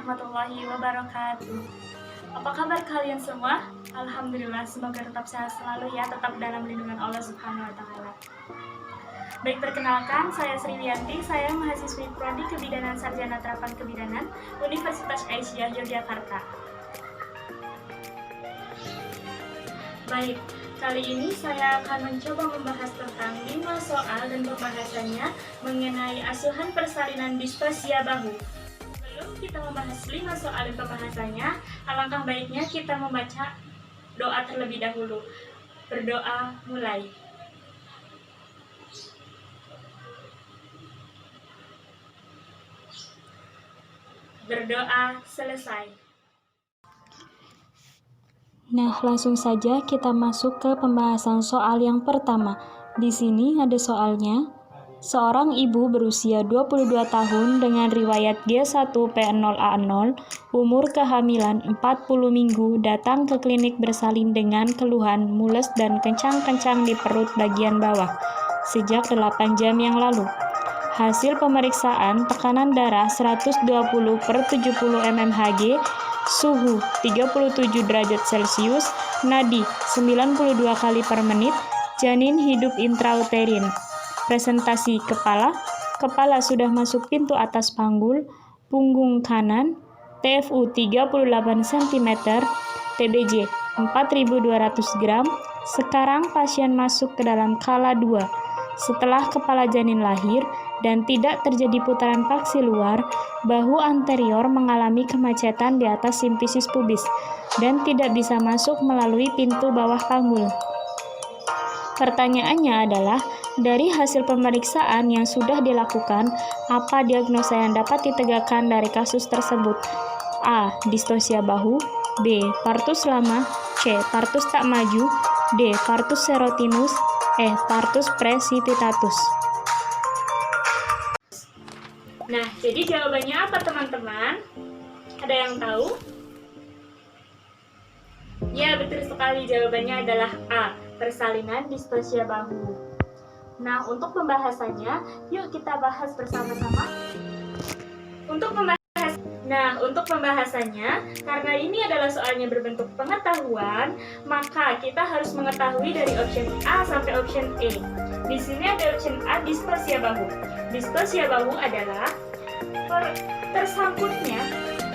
warahmatullahi wabarakatuh. Apa kabar kalian semua? Alhamdulillah, semoga tetap sehat selalu ya, tetap dalam lindungan Allah Subhanahu wa Ta'ala. Baik, perkenalkan, saya Sri Wiyanti, saya mahasiswi Prodi Kebidanan Sarjana Terapan Kebidanan Universitas Aisyah Yogyakarta. Baik, kali ini saya akan mencoba membahas tentang 5 soal dan pembahasannya mengenai asuhan persalinan displasia bahu. Sebelum kita membahas 5 soal dan pembahasannya, alangkah baiknya kita membaca doa terlebih dahulu. Berdoa mulai. Berdoa selesai. Nah, langsung saja kita masuk ke pembahasan soal yang pertama. Di sini ada soalnya. Seorang ibu berusia 22 tahun dengan riwayat G1P0A0, umur kehamilan 40 minggu, datang ke klinik bersalin dengan keluhan mules dan kencang-kencang di perut bagian bawah sejak 8 jam yang lalu. Hasil pemeriksaan tekanan darah 120/70 mmHg, suhu 37 derajat Celcius, nadi 92 kali per menit, janin hidup intrauterin. Presentasi kepala sudah masuk pintu atas panggul, punggung kanan, TFU 38 cm, TBJ 4.200 gram. Sekarang pasien masuk ke dalam kala 2. Setelah kepala janin lahir dan tidak terjadi putaran paksi luar, bahu anterior mengalami kemacetan di atas simfisis pubis dan tidak bisa masuk melalui pintu bawah panggul. Pertanyaannya adalah, dari hasil pemeriksaan yang sudah dilakukan, apa diagnosa yang dapat ditegakkan dari kasus tersebut? A. Distosia bahu. B. Partus lama. C. Partus tak maju. D. Partus serotinus. E. Partus precipitatus. Nah, jadi jawabannya apa teman-teman? Ada yang tahu? Ya, betul sekali, jawabannya adalah A. Persalinan displasia bahu. Nah, untuk pembahasannya, yuk kita bahas bersama-sama. Untuk pembahasannya, karena ini adalah soalnya berbentuk pengetahuan, maka kita harus mengetahui dari option A sampai option E. Di sini ada option A, displasia bahu. Displasia bahu adalah tersangkutnya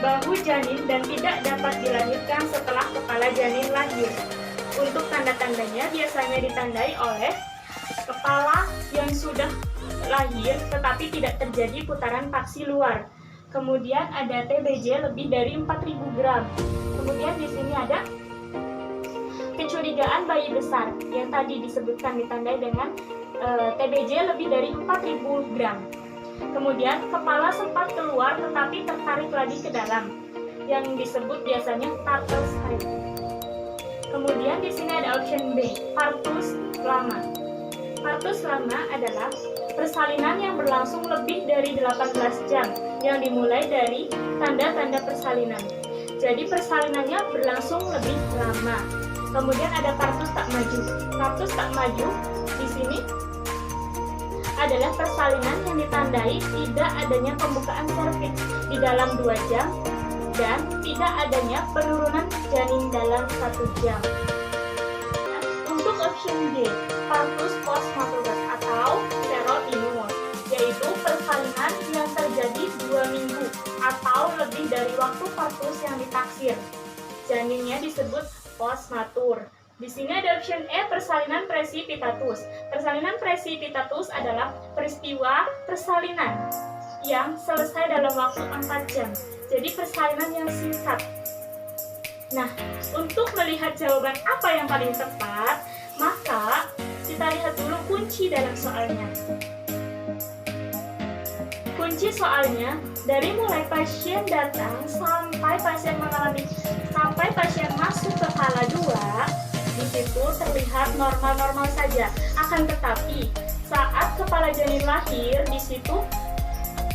bahu janin dan tidak dapat dilahirkan setelah kepala janin lahir. Untuk tanda-tandanya biasanya ditandai oleh kepala yang sudah lahir tetapi tidak terjadi putaran paksi luar. Kemudian ada TBJ lebih dari 4.000 gram. Kemudian di sini ada kecurigaan bayi besar yang tadi disebutkan ditandai dengan TBJ lebih dari 4.000 gram. Kemudian kepala sempat keluar tetapi tertarik lagi ke dalam, yang disebut biasanya partus height. Kemudian di sini ada option B, partus lama. Partus lama adalah persalinan yang berlangsung lebih dari 18 jam yang dimulai dari tanda-tanda persalinan. Jadi persalinannya berlangsung lebih lama. Kemudian ada partus tak maju. Partus tak maju di sini adalah persalinan yang ditandai tidak adanya pembukaan serviks di dalam 2 jam dan tidak adanya penurunan janin dalam 1 jam. Untuk option D, partus postmaturas atau serotinus, yaitu persalinan yang terjadi 2 minggu atau lebih dari waktu partus yang ditaksir. Janinnya disebut postmatur. Di sini ada option E, persalinan precipitatus. Persalinan precipitatus adalah peristiwa persalinan yang selesai dalam waktu 4 jam. Jadi persalinan yang singkat. Nah, untuk melihat jawaban apa yang paling tepat, maka kita lihat dulu kunci dalam soalnya. Kunci soalnya, dari mulai pasien datang sampai pasien masuk ke kala 2, di situ terlihat normal-normal saja. Akan tetapi, saat kepala janin lahir, di situ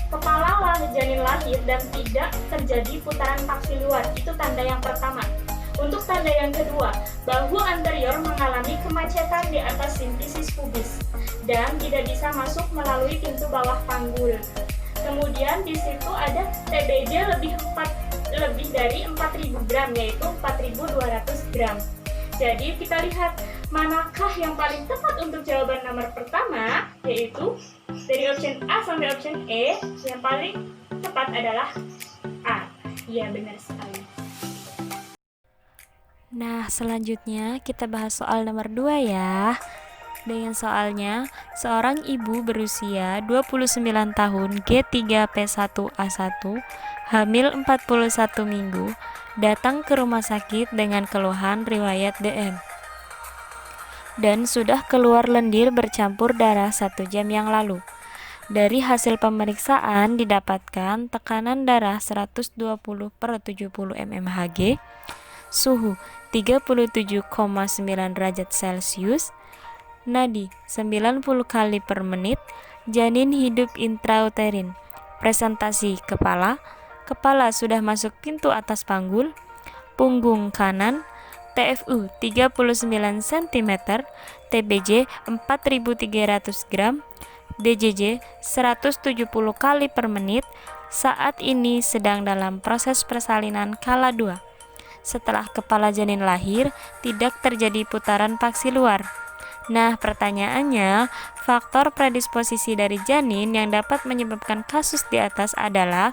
kepala janin lahir dan tidak terjadi putaran paksi luar. Itu tanda yang pertama. Untuk tanda yang kedua, bahu anterior mengalami kemacetan di atas simfisis pubis dan tidak bisa masuk melalui pintu bawah panggul. Kemudian di situ ada TBJ lebih lebih dari 4.000 gram, yaitu 4.200 gram. Jadi kita lihat manakah yang paling tepat untuk jawaban nomor pertama, yaitu dari option A sampai option E, yang paling tepat adalah A. Iya, benar sekali. Nah, selanjutnya kita bahas soal nomor 2 ya. Dengan soalnya, seorang ibu berusia 29 tahun G3P1A1, hamil 41 minggu, datang ke rumah sakit dengan keluhan riwayat DM dan sudah keluar lendir bercampur darah 1 jam yang lalu. Dari hasil pemeriksaan didapatkan tekanan darah 120/70 mmHg, suhu 37,9 derajat Celcius, nadi 90 kali per menit, janin hidup intrauterin, presentasi kepala sudah masuk pintu atas panggul, punggung kanan, TFU 39 cm, TBJ 4.300 gram, DJJ 170 kali per menit, saat ini sedang dalam proses persalinan kala 2. Setelah kepala janin lahir, tidak terjadi putaran paksi luar. Nah, pertanyaannya, faktor predisposisi dari janin yang dapat menyebabkan kasus di atas adalah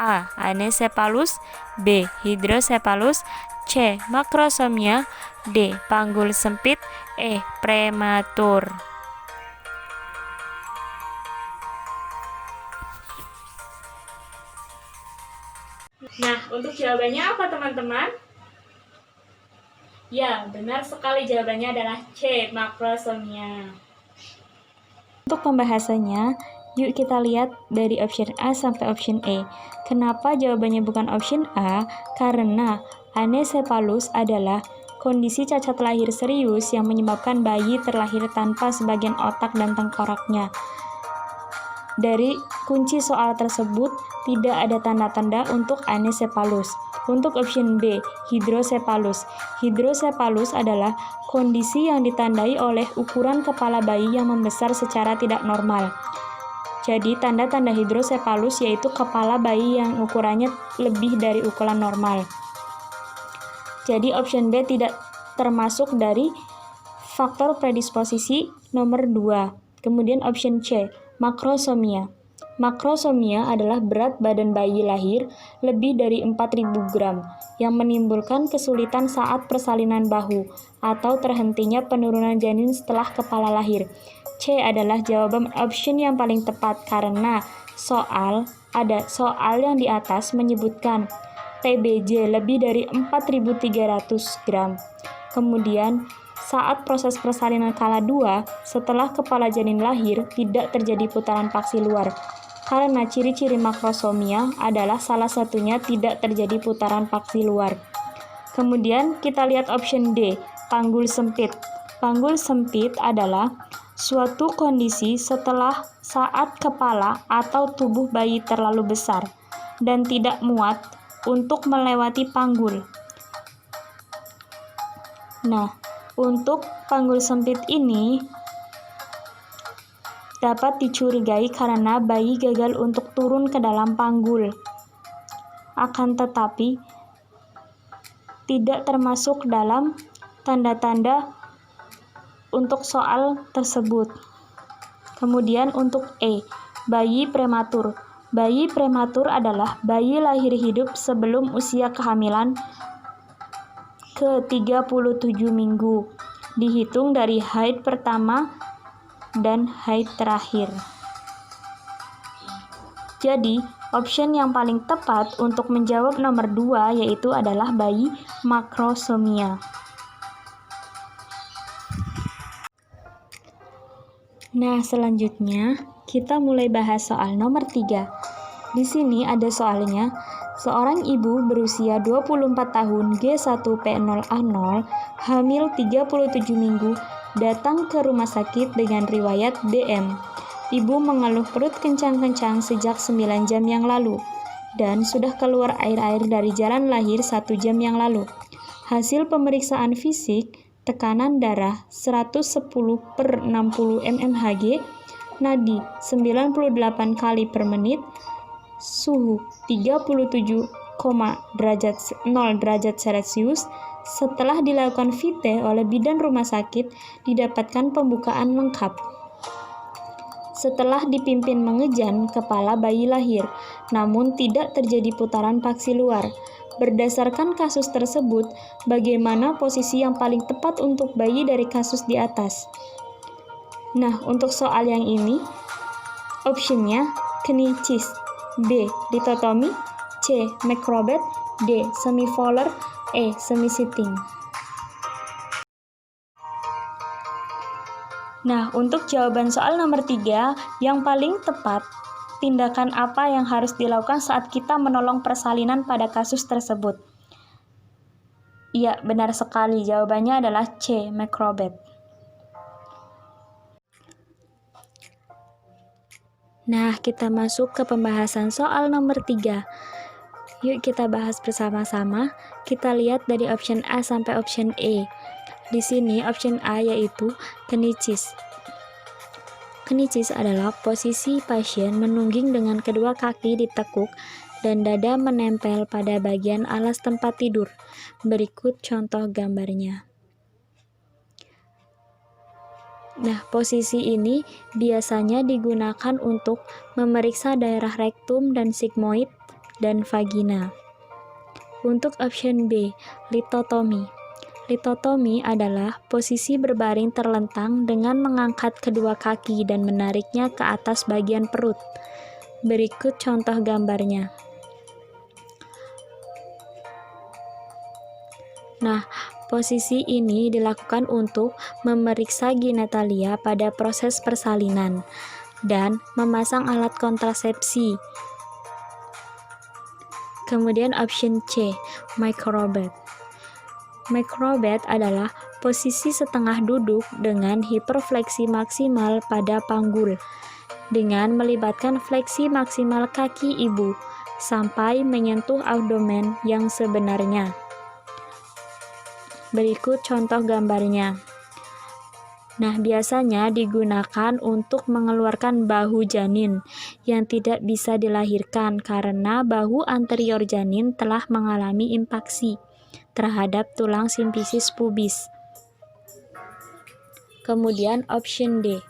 A. Anencephalus, B. Hidrosephalus, C. Makrosomia, D. Panggul sempit, E. Prematur. Nah, untuk jawabannya apa teman-teman? Ya, benar sekali, jawabannya adalah C. Makrosomia. Untuk pembahasannya, yuk kita lihat dari option A sampai option E. Kenapa jawabannya bukan option A? Karena anencephalus adalah kondisi cacat lahir serius yang menyebabkan bayi terlahir tanpa sebagian otak dan tengkoraknya. Dari kunci soal tersebut tidak ada tanda-tanda untuk anencephalus. Untuk option B, hidrosephalus. Hidrosephalus adalah kondisi yang ditandai oleh ukuran kepala bayi yang membesar secara tidak normal. Jadi tanda-tanda hidrosephalus yaitu kepala bayi yang ukurannya lebih dari ukuran normal. Jadi option B tidak termasuk dari faktor predisposisi nomor 2. Kemudian option C, makrosomia. Makrosomia adalah berat badan bayi lahir lebih dari 4.000 gram yang menimbulkan kesulitan saat persalinan bahu atau terhentinya penurunan janin setelah kepala lahir. C adalah jawaban option yang paling tepat karena soal yang di atas menyebutkan TBJ lebih dari 4.300 gram. Kemudian saat proses persalinan kala 2, setelah kepala janin lahir, tidak terjadi putaran paksi luar. Karena ciri-ciri makrosomia adalah salah satunya tidak terjadi putaran paksi luar. Kemudian kita lihat option D, panggul sempit. Panggul sempit adalah suatu kondisi setelah saat kepala atau tubuh bayi terlalu besar dan tidak muat untuk melewati panggul. Nah, untuk panggul sempit ini dapat dicurigai karena bayi gagal untuk turun ke dalam panggul. Akan tetapi, tidak termasuk dalam tanda-tanda untuk soal tersebut. Kemudian untuk E, bayi prematur. Bayi prematur adalah bayi lahir hidup sebelum usia kehamilan ke-37 minggu, dihitung dari haid pertama dan haid terakhir. Jadi, option yang paling tepat untuk menjawab nomor 2 yaitu adalah bayi makrosomia. Nah, selanjutnya kita mulai bahas soal nomor 3. Di sini ada soalnya, seorang ibu berusia 24 tahun G1P0A0, hamil 37 minggu, datang ke rumah sakit dengan riwayat DM. Ibu mengeluh perut kencang-kencang sejak 9 jam yang lalu, dan sudah keluar air-air dari jalan lahir 1 jam yang lalu. Hasil pemeriksaan fisik, tekanan darah 110/60 mmHg, nadi 98 kali per menit, suhu 37,9 derajat Celcius. Setelah dilakukan VT oleh bidan rumah sakit, didapatkan pembukaan lengkap. Setelah dipimpin mengejan, kepala bayi lahir, namun tidak terjadi putaran paksi luar. Berdasarkan kasus tersebut, bagaimana posisi yang paling tepat untuk bayi dari kasus di atas? Nah, untuk soal yang ini, optionnya knicis, B. Lithotomy, C. Macrobed, D. Semivolar, E. Semi-sitting. Nah, untuk jawaban soal nomor 3, yang paling tepat, tindakan apa yang harus dilakukan saat kita menolong persalinan pada kasus tersebut? Iya, benar sekali. Jawabannya adalah C. Macrobed. Nah, kita masuk ke pembahasan soal nomor 3. Yuk kita bahas bersama-sama. Kita lihat dari option A sampai option E. Di sini option A yaitu knicis. Knicis adalah posisi pasien menungging dengan kedua kaki ditekuk dan dada menempel pada bagian alas tempat tidur. Berikut contoh gambarnya. Nah, posisi ini biasanya digunakan untuk memeriksa daerah rektum dan sigmoid dan vagina. Untuk option B, lithotomy. Lithotomy adalah posisi berbaring terlentang dengan mengangkat kedua kaki dan menariknya ke atas bagian perut. Berikut contoh gambarnya. Nah, posisi ini dilakukan untuk memeriksa genitalia pada proses persalinan dan memasang alat kontrasepsi. Kemudian option C, macrobed. Macrobed adalah posisi setengah duduk dengan hiperfleksi maksimal pada panggul dengan melibatkan fleksi maksimal kaki ibu sampai menyentuh abdomen yang sebenarnya. Berikut contoh gambarnya. Nah, biasanya digunakan untuk mengeluarkan bahu janin yang tidak bisa dilahirkan karena bahu anterior janin telah mengalami impaksi terhadap tulang simfisis pubis. Kemudian option D,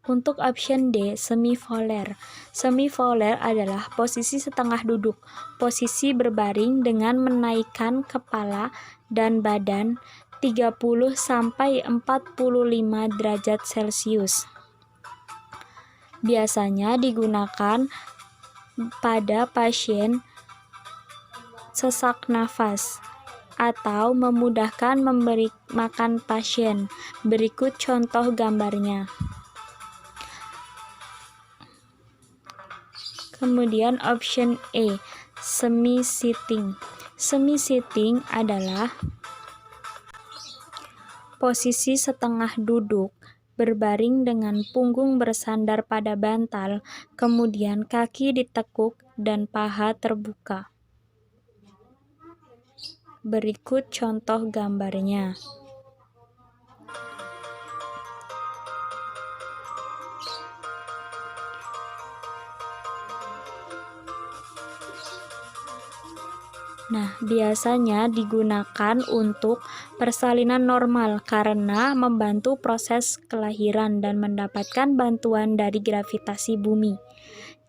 Untuk option D, semivolar. Semivolar adalah posisi setengah duduk, posisi berbaring dengan menaikkan kepala dan badan 30 sampai 45 derajat Celcius. Biasanya digunakan pada pasien sesak nafas atau memudahkan memberi makan pasien. Berikut contoh gambarnya. Kemudian option E, semi-sitting. Semi-sitting adalah posisi setengah duduk, berbaring dengan punggung bersandar pada bantal, kemudian kaki ditekuk dan paha terbuka. Berikut contoh gambarnya. Nah, biasanya digunakan untuk persalinan normal karena membantu proses kelahiran dan mendapatkan bantuan dari gravitasi bumi.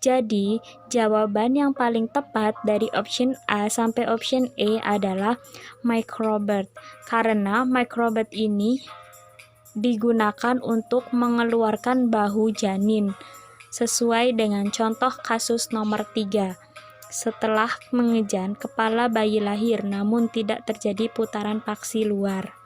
Jadi, jawaban yang paling tepat dari option A sampai option E adalah macrobed, karena macrobed ini digunakan untuk mengeluarkan bahu janin, sesuai dengan contoh kasus nomor 3. Setelah mengejan, kepala bayi lahir namun tidak terjadi putaran paksi luar.